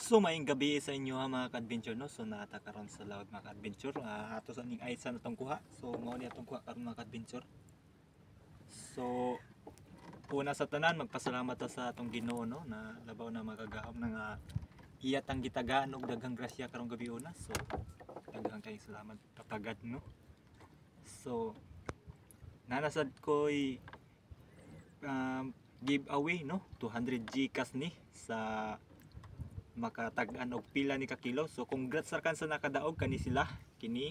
So maayong gabi sa inyo ha mga ka-adventure no. So naata karon sa laod mga ka-adventure. Ato sa ning aysa na tong kuha. So mao ni atong kuha karon mga ka-adventure. So una sa tanan magpasalamat ta sa atong Ginoo no na labaw na magagaom na nga iya tang gitagaan og daghang grasya karong gabi una. So daghang kayong salamat patagad no. So nanasad ko'y giveaway no 200 Gcash ni sa makatag-an og pila ni ka kilo. So congrats sa kansa nakadaog kani sila kini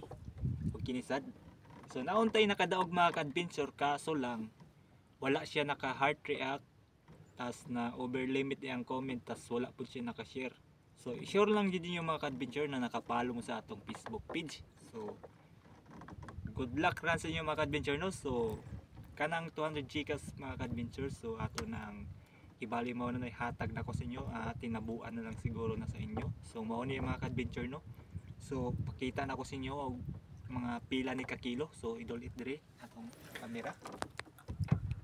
og kinisad. So nauntay nakadaog mga ka-adventure kaso lang wala siya naka heart react tas na over limit ang comment tas wala pud siya naka-share. So sure lang gid niyo mga ka-adventure na nakapalo mo sa atong Facebook page. So good luck ran sa inyo mga ka-adventure no. So kanang 200 Gcash mga ka-adventure, so ato nang ibali mo na hatag na ko sa inyo, tinabuan na lang siguro na sa inyo. So mao ni mga ka-adventure no. So pakita na ko sa inyo og mga pila ni ka kilo. So idol it dire atong camera.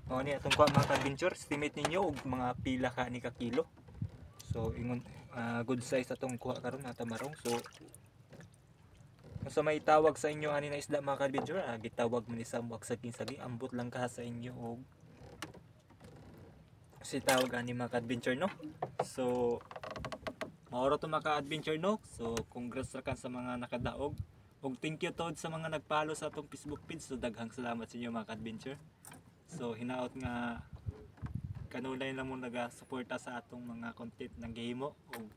Mao ni atong kuha mga ka-adventure, estimate ninyo og mga pila ka ni ka kilo. So ingon good size atong kuha karon mga tamarong. So sa may tawag sa inyo ani na isda mga ka-adventure, gitawag man ni sa wag saging-saging, ambot lang ka sa inyo og si tawag ani mga ka-adventure no. So maoro to mga ka-adventure no. So congrats ra kan sa mga nakadaog og thank you tod sa mga nagpalo sa atong Facebook page. So daghang salamat sa inyo mga ka-adventure. So hinaot nga kanulay lang mo naga-suporta sa atong mga content nang gihimo og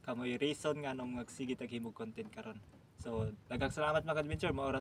kamoy reason nga nung magsige tag himo content karon. So daghang salamat mga ka-adventure. Maoro